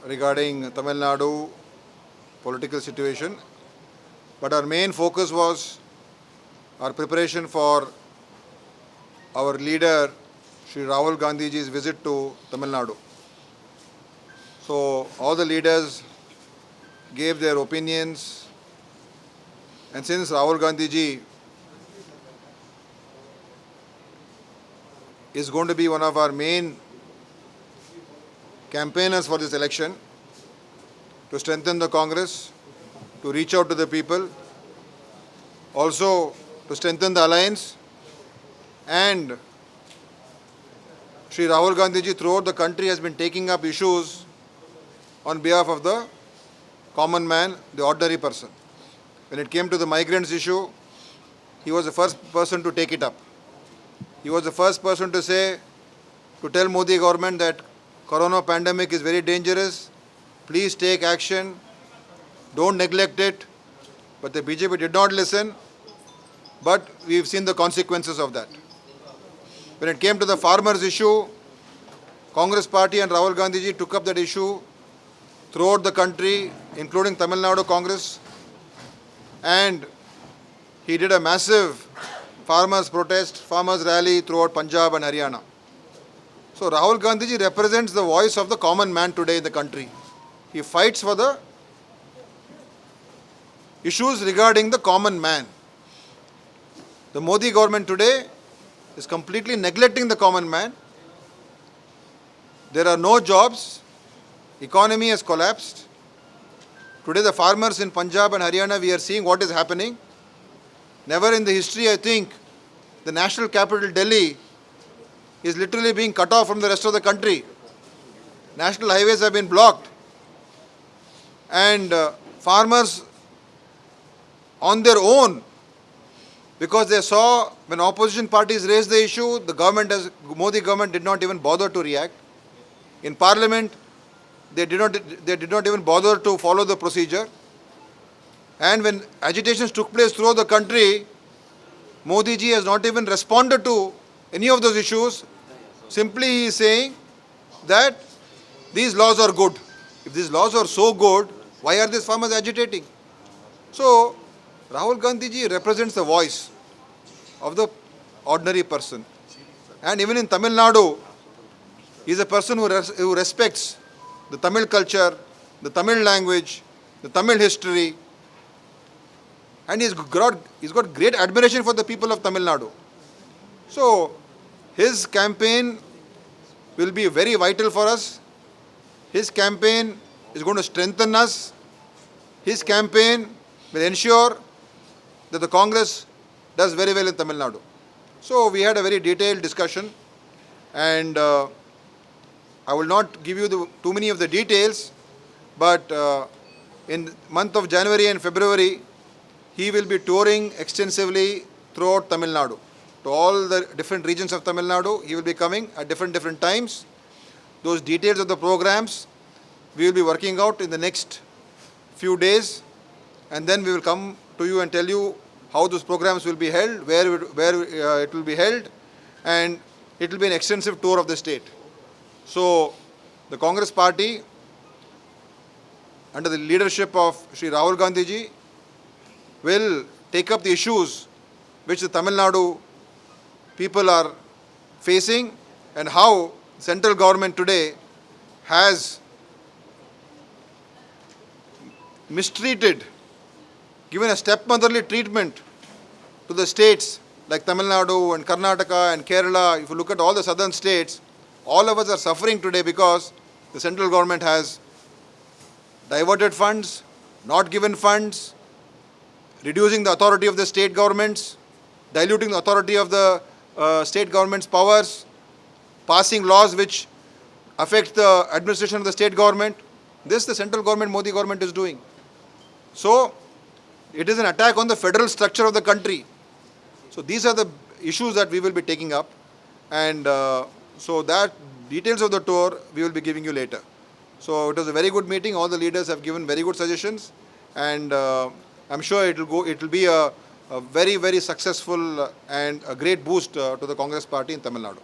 regarding Tamil Nadu political situation, but our main focus was our preparation for our leader Sri Rahul Gandhiji's visit to Tamil Nadu. So all the leaders gave their opinions, and since Rahul Gandhiji is going to be one of our main campaigners for this election, to strengthen the Congress, to reach out to the people, also to strengthen the alliance, and Sri Rahul Gandhiji throughout the country has been taking up issues on behalf of the common man, the ordinary person. When it came to the migrants issue, he was the first person to take it up. He was the first person to tell Modi government that Corona pandemic is very dangerous, please take action, don't neglect it. But the BJP did not listen, but we've seen the consequences of that. When it came to the farmers issue, Congress party and Rahul Gandhiji took up that issue throughout the country, including Tamil Nadu Congress, and he did a massive farmers protest, farmers rally throughout Punjab and Haryana. So Rahul Gandhiji represents the voice of the common man today in the country. He fights for the issues regarding the common man. The Modi government today is completely neglecting the common man. There are no jobs. Economy has collapsed. Today the farmers in Punjab and Haryana, we are seeing what is happening. Never in the history, I think, the national capital Delhi is literally being cut off from the rest of the country. National highways have been blocked. And farmers on their own, because they saw when opposition parties raised the issue, Modi government did not even bother to react. In parliament, they did not even bother to follow the procedure. And when agitations took place throughout the country, Modi ji has not even responded to any of those issues. Simply he is saying that these laws are good. If these laws are so good, why are these farmers agitating? So Rahul Gandhi ji represents the voice of the ordinary person. And even in Tamil Nadu, he is a person who respects the Tamil culture, the Tamil language, the Tamil history, and he's got great admiration for the people of Tamil Nadu. So his campaign will be very vital for us. His campaign is going to strengthen us. His campaign will ensure that the Congress does very well in Tamil Nadu. So we had a very detailed discussion, and I will not give you too many of the details, but in month of January and February, he will be touring extensively throughout Tamil Nadu. To all the different regions of Tamil Nadu, he will be coming at different times. Those details of the programs we will be working out in the next few days, and then we will come to you and tell you how those programs will be held, where it will be held, and it will be an extensive tour of the state. So the Congress party, under the leadership of Sri Rahul Gandhiji, will take up the issues which the Tamil Nadu people are facing, and how central government today has mistreated, given a stepmotherly treatment to the states like Tamil Nadu and Karnataka and Kerala. If you look at all the southern states, all of us are suffering today because the central government has diverted funds, not given funds, reducing the authority of the state governments, diluting the authority of the state government's powers, passing laws which affect the administration of the state government. This the central government, Modi government is doing. So it is an attack on the federal structure of the country. So these are the issues that we will be taking up, and so that details of the tour we will be giving you later. So it was a very good meeting. All the leaders have given very good suggestions, and I'm sure it will be a very, very successful and a great boost to the Congress party in Tamil Nadu.